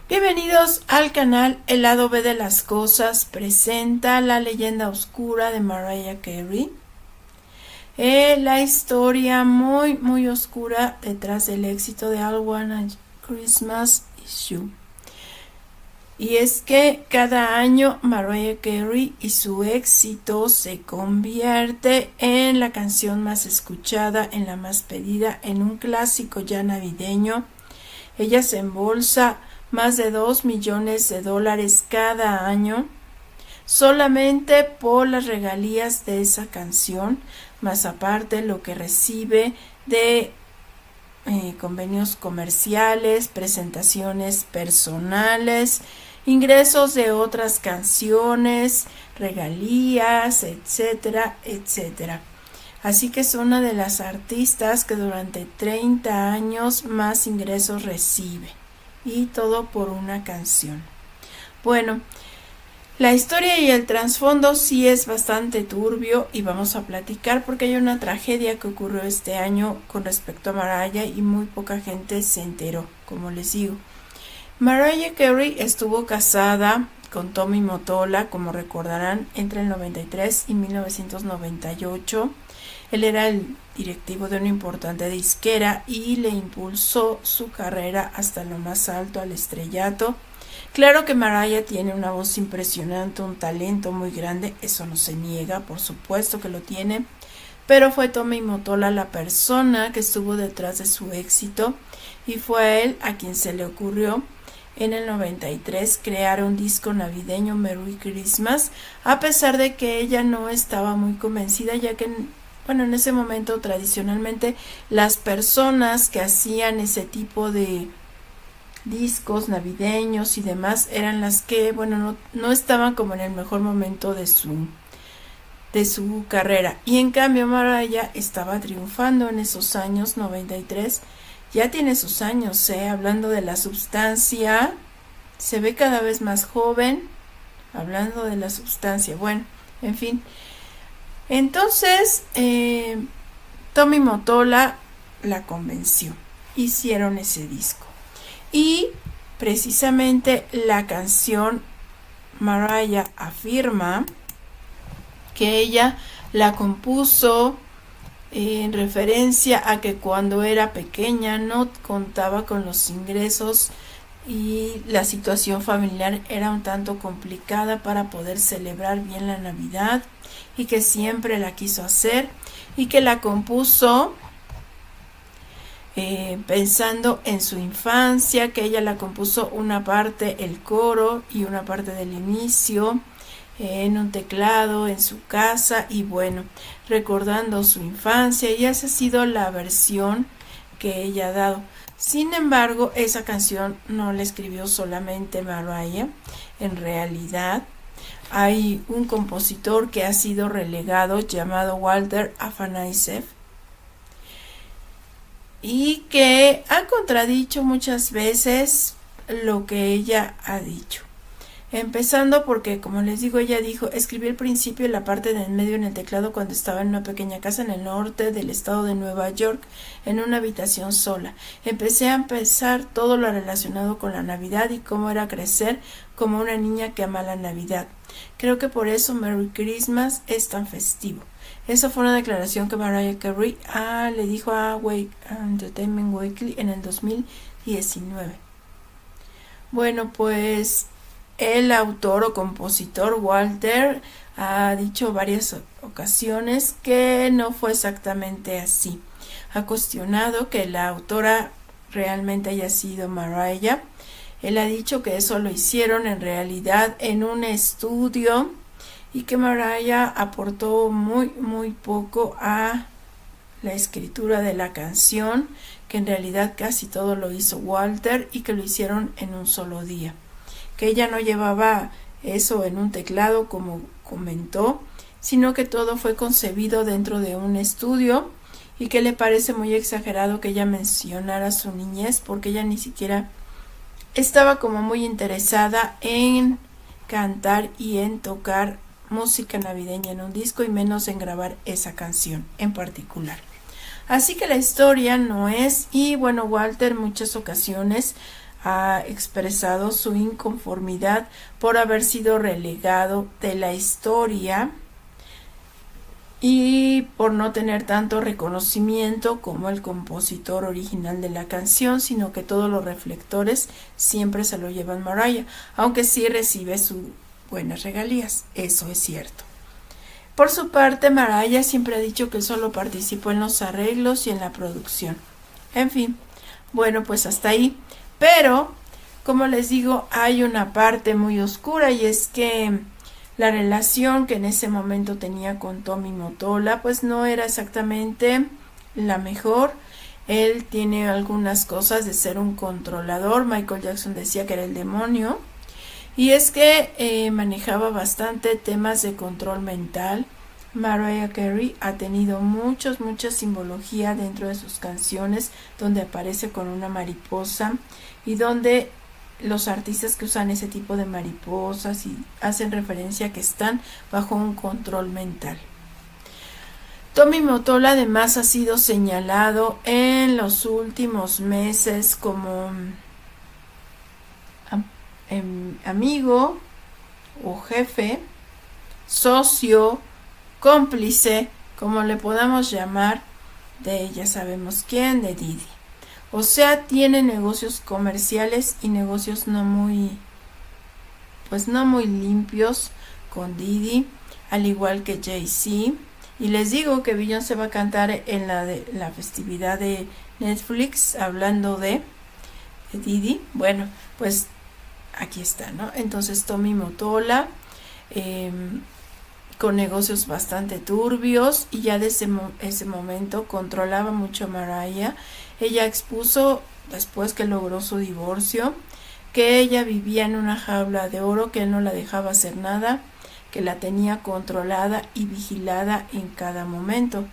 Bienvenidos al canal El lado B de las cosas. Presenta la leyenda oscura de Mariah Carey. La historia muy oscura detrás del éxito de All Wanna Christmas Is You. Y es que cada año Mariah Carey y su éxito se convierte en la canción más escuchada, en la más pedida, en un clásico ya navideño. Ella se embolsa más de $2 millones cada año solamente por las regalías de esa canción, más aparte lo que recibe de convenios comerciales, presentaciones personales, ingresos de otras canciones, regalías, etcétera, etcétera. Así que es una de las artistas que durante 30 años más ingresos recibe. Y todo por una canción. Bueno, la historia y el trasfondo sí es bastante turbio y vamos a platicar porque hay una tragedia que ocurrió este año con respecto a Mariah y muy poca gente se enteró, como les digo. Mariah Carey estuvo casada con Tommy Mottola, como recordarán, entre el 93 y 1998. Él era el directivo de una importante disquera y le impulsó su carrera hasta lo más alto, al estrellato. Claro que Mariah tiene una voz impresionante, un talento muy grande, eso no se niega, por supuesto que lo tiene, pero fue Tommy Mottola la persona que estuvo detrás de su éxito y fue a él a quien se le ocurrió en el 93 crear un disco navideño, Merry Christmas, a pesar de que ella no estaba muy convencida, ya que en ese momento tradicionalmente las personas que hacían ese tipo de discos navideños y demás eran las que, no estaban como en el mejor momento de su carrera. Y en cambio Mariah estaba triunfando en esos años 93. Ya tiene sus años, hablando de la sustancia, se ve cada vez más joven, hablando de la sustancia, en fin. Entonces, Tommy Mottola la convenció, hicieron ese disco y precisamente la canción Mariah afirma que ella la compuso en referencia a que cuando era pequeña no contaba con los ingresos y la situación familiar era un tanto complicada para poder celebrar bien la Navidad y que siempre la quiso hacer y que la compuso pensando en su infancia, que ella la compuso una parte el coro y una parte del inicio en un teclado en su casa y recordando su infancia, y esa ha sido la versión que ella ha dado. Sin embargo, esa canción no la escribió solamente Mariah. En realidad hay un compositor que ha sido relegado llamado Walter Afanasieff y que ha contradicho muchas veces lo que ella ha dicho. Empezando porque, como les digo, ella dijo, escribí el principio y la parte del medio en el teclado cuando estaba en una pequeña casa en el norte del estado de Nueva York, en una habitación sola. Empecé a pensar todo lo relacionado con la Navidad y cómo era crecer como una niña que ama la Navidad. Creo que por eso Merry Christmas es tan festivo. Esa fue una declaración que Mariah Carey le dijo a Entertainment Weekly en el 2019. El autor o compositor Walter ha dicho varias ocasiones que no fue exactamente así. Ha cuestionado que la autora realmente haya sido Mariah. Él ha dicho que eso lo hicieron en realidad en un estudio y que Mariah aportó muy poco a la escritura de la canción, que en realidad casi todo lo hizo Walter y que lo hicieron en un solo día. Que ella no llevaba eso en un teclado como comentó, sino que todo fue concebido dentro de un estudio y que le parece muy exagerado que ella mencionara su niñez porque ella ni siquiera estaba como muy interesada en cantar y en tocar música navideña en un disco y menos en grabar esa canción en particular. Así que la historia no es, y Walter en muchas ocasiones ha expresado su inconformidad por haber sido relegado de la historia y por no tener tanto reconocimiento como el compositor original de la canción, sino que todos los reflectores siempre se lo llevan Mariah, aunque sí recibe sus buenas regalías, eso es cierto. Por su parte, Mariah siempre ha dicho que solo participó en los arreglos y en la producción. En fin, bueno, pues hasta ahí. Pero, como les digo, hay una parte muy oscura, y es que la relación que en ese momento tenía con Tommy Mottola pues no era exactamente la mejor. Él tiene algunas cosas de ser un controlador. Michael Jackson decía que era el demonio, y es que manejaba bastante temas de control mental. Mariah Carey ha tenido mucha simbología dentro de sus canciones, donde aparece con una mariposa y donde los artistas que usan ese tipo de mariposas y hacen referencia a que están bajo un control mental. Tommy Mottola además ha sido señalado en los últimos meses como amigo o jefe, socio, cómplice, como le podamos llamar, de ya sabemos quién, de Diddy. O sea, tiene negocios comerciales y negocios no muy limpios con Diddy, al igual que Jay-Z. Y les digo que Beyoncé va a cantar en la festividad de Netflix hablando de Diddy. Bueno, pues aquí está, ¿no? Entonces Tommy Mottola con negocios bastante turbios, y ya desde ese momento controlaba mucho a Mariah. Ella expuso, después que logró su divorcio, que ella vivía en una jaula de oro, que él no la dejaba hacer nada, que la tenía controlada y vigilada en cada momento.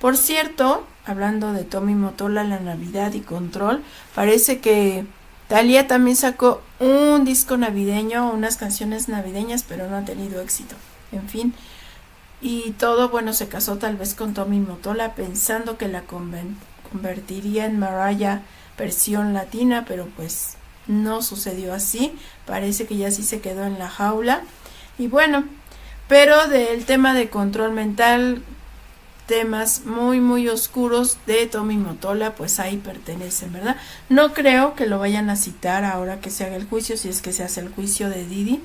Por cierto, hablando de Tommy Mottola, la Navidad y control, parece que Thalía también sacó un disco navideño, unas canciones navideñas, pero no ha tenido éxito. En fin, y todo, bueno, se casó tal vez con Tommy Mottola pensando que la convertiría en Mariah versión latina, pero pues no sucedió así. Parece que ya sí se quedó en la jaula. Y bueno, pero del tema de control mental, temas muy oscuros de Tommy Mottola, pues ahí pertenecen, ¿verdad? No creo que lo vayan a citar ahora que se haga el juicio, si es que se hace el juicio de Diddy,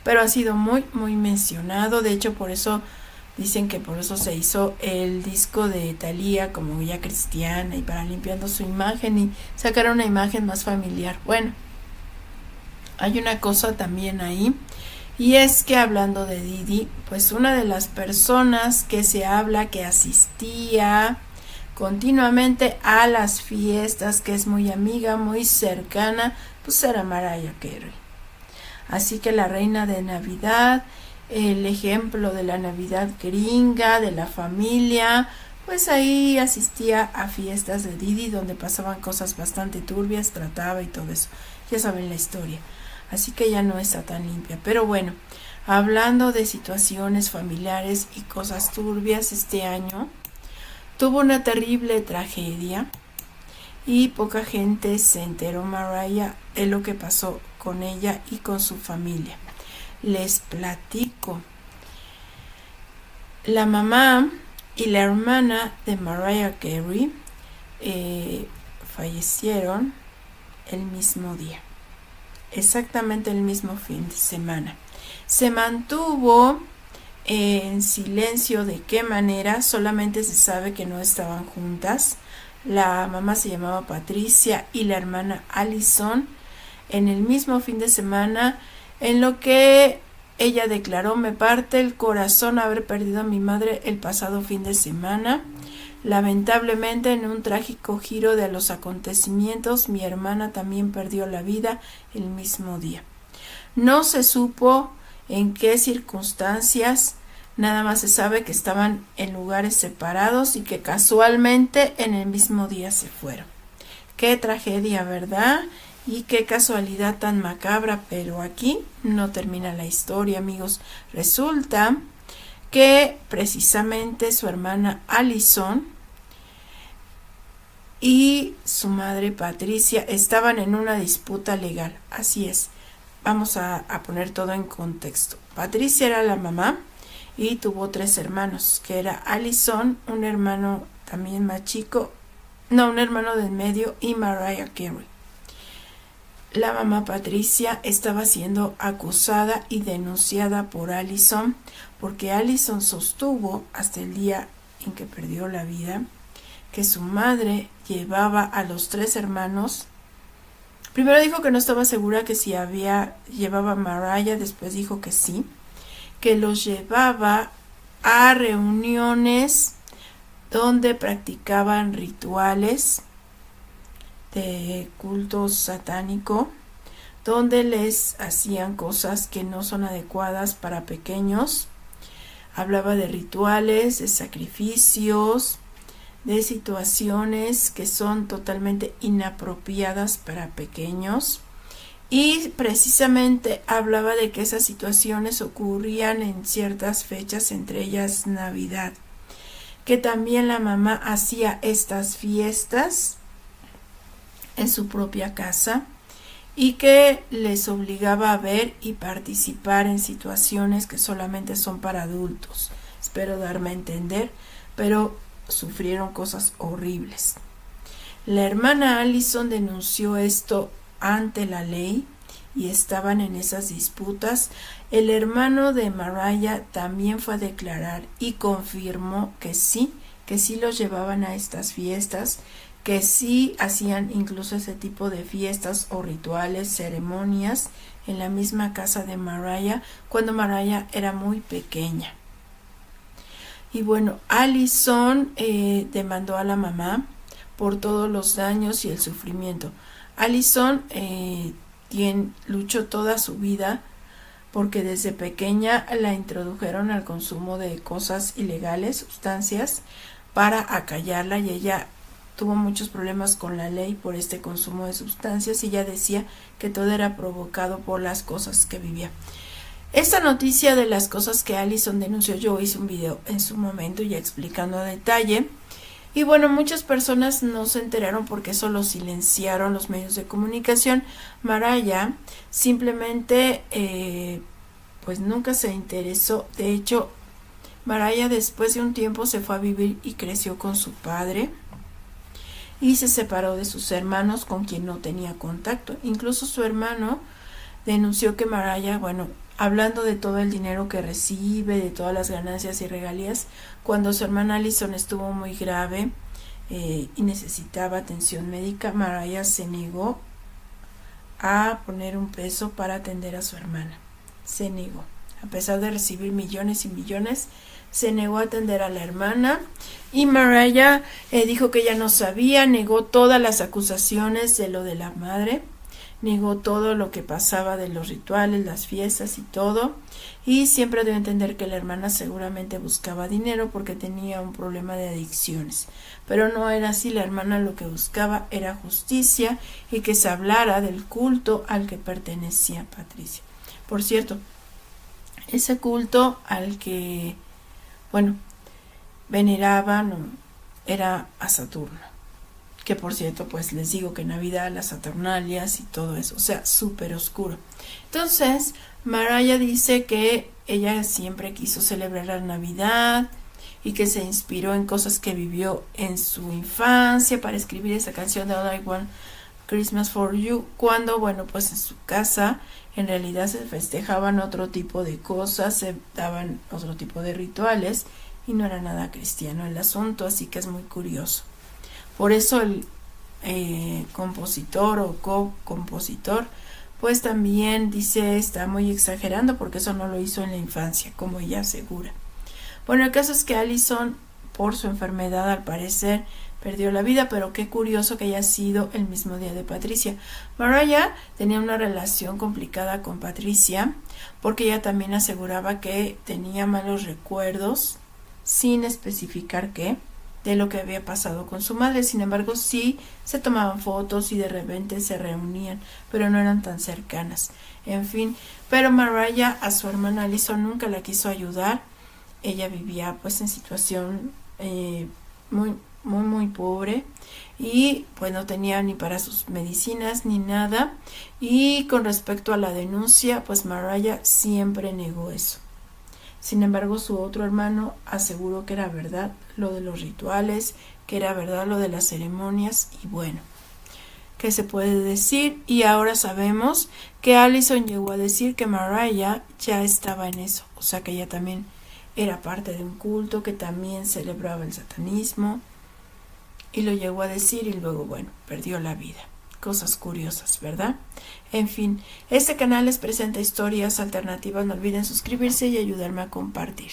pero ha sido muy mencionado. De hecho, por eso dicen que por eso se hizo el disco de Thalía como ya cristiana, y para limpiando su imagen y sacar una imagen más familiar. Bueno, hay una cosa también ahí, y es que hablando de Diddy, pues una de las personas que se habla que asistía continuamente a las fiestas, que es muy amiga, muy cercana, pues era Mariah Carey. Así que la reina de Navidad, el ejemplo de la Navidad gringa, de la familia, pues ahí asistía a fiestas de Diddy donde pasaban cosas bastante turbias, trataba y todo eso. Ya saben la historia. Así que ya no está tan limpia. Pero bueno, hablando de situaciones familiares y cosas turbias, este año tuvo una terrible tragedia y poca gente se enteró, Mariah, de lo que pasó con ella y con su familia. Les platico. La mamá y la hermana de Mariah Carey fallecieron el mismo día, exactamente el mismo fin de semana. Se mantuvo en silencio de qué manera, solamente se sabe que no estaban juntas. La mamá se llamaba Patricia y la hermana Allison, en el mismo fin de semana, en lo que ella declaró: me parte el corazón haber perdido a mi madre el pasado fin de semana. Lamentablemente, en un trágico giro de los acontecimientos, mi hermana también perdió la vida el mismo día. No se supo en qué circunstancias, nada más se sabe que estaban en lugares separados y que casualmente en el mismo día se fueron. Qué tragedia, ¿verdad? Y qué casualidad tan macabra, pero aquí no termina la historia, amigos. Resulta que precisamente su hermana Allison y su madre Patricia estaban en una disputa legal. Así es, vamos a poner todo en contexto. Patricia era la mamá y tuvo 3 hermanos, que era Allison, un hermano también más chico, un hermano del medio, y Mariah Carey. La mamá Patricia estaba siendo acusada y denunciada por Allison, porque Allison sostuvo hasta el día en que perdió la vida que su madre llevaba a los 3 hermanos. Primero dijo que no estaba segura que si llevaba a Mariah, después dijo que sí, que los llevaba a reuniones donde practicaban rituales de culto satánico, donde les hacían cosas que no son adecuadas para pequeños. Hablaba de rituales, de sacrificios, de situaciones que son totalmente inapropiadas para pequeños, y precisamente hablaba de que esas situaciones ocurrían en ciertas fechas, entre ellas Navidad, que también la mamá hacía estas fiestas en su propia casa y que les obligaba a ver y participar en situaciones que solamente son para adultos. Espero darme a entender, pero sufrieron cosas horribles. La hermana Allison denunció esto ante la ley y estaban en esas disputas. El hermano de Mariah también fue a declarar y confirmó que sí los llevaban a estas fiestas, que sí hacían incluso ese tipo de fiestas o rituales, ceremonias en la misma casa de Mariah cuando Mariah era muy pequeña. Y bueno, Allison demandó a la mamá por todos los daños y el sufrimiento. Allison luchó toda su vida porque desde pequeña la introdujeron al consumo de cosas ilegales, sustancias, para acallarla, y ella tuvo muchos problemas con la ley por este consumo de sustancias, y ella decía que todo era provocado por las cosas que vivía. Esta noticia de las cosas que Allison denunció, yo hice un video en su momento ya explicando a detalle, y bueno, muchas personas no se enteraron porque eso lo silenciaron los medios de comunicación. Mariah simplemente pues nunca se interesó. De hecho, Mariah después de un tiempo se fue a vivir y creció con su padre, y se separó de sus hermanos con quien no tenía contacto. Incluso su hermano denunció que Mariah, hablando de todo el dinero que recibe, de todas las ganancias y regalías, cuando su hermana Allison estuvo muy grave y necesitaba atención médica, Mariah se negó a poner un peso para atender a su hermana. Se negó. A pesar de recibir millones y millones, se negó a atender a la hermana, y Mariah dijo que ella no sabía, negó todas las acusaciones de lo de la madre, negó todo lo que pasaba de los rituales, las fiestas y todo, y siempre debe entender que la hermana seguramente buscaba dinero porque tenía un problema de adicciones, pero no era así. La hermana lo que buscaba era justicia y que se hablara del culto al que pertenecía Patricia. Por cierto, ese culto al que veneraban era a Saturno, que por cierto, pues les digo que Navidad, las Saturnalias y todo eso, o sea, súper oscuro. Entonces, Mariah dice que ella siempre quiso celebrar la Navidad y que se inspiró en cosas que vivió en su infancia para escribir esa canción de All I Want Christmas for You, cuando, pues en su casa en realidad se festejaban otro tipo de cosas, se daban otro tipo de rituales, y no era nada cristiano el asunto, así que es muy curioso. Por eso el compositor o co-compositor pues también dice está muy exagerando porque eso no lo hizo en la infancia, como ella asegura. El caso es que Allison, por su enfermedad, al parecer perdió la vida, pero qué curioso que haya sido el mismo día de Patricia. Mariah tenía una relación complicada con Patricia porque ella también aseguraba que tenía malos recuerdos, sin especificar qué, de lo que había pasado con su madre. Sin embargo, sí se tomaban fotos y de repente se reunían, pero no eran tan cercanas. En fin, pero Mariah a su hermana Allison nunca la quiso ayudar. Ella vivía pues en situación muy muy pobre, y pues no tenía ni para sus medicinas ni nada. Y con respecto a la denuncia, pues Mariah siempre negó eso. Sin embargo, su otro hermano aseguró que era verdad lo de los rituales, que era verdad lo de las ceremonias, y bueno, ¿qué se puede decir? Y ahora sabemos que Allison llegó a decir que Mariah ya estaba en eso, o sea que ella también era parte de un culto, que también celebraba el satanismo, y lo llegó a decir, y luego, bueno, perdió la vida. Cosas curiosas, ¿verdad? En fin, este canal les presenta historias alternativas. No olviden suscribirse y ayudarme a compartir.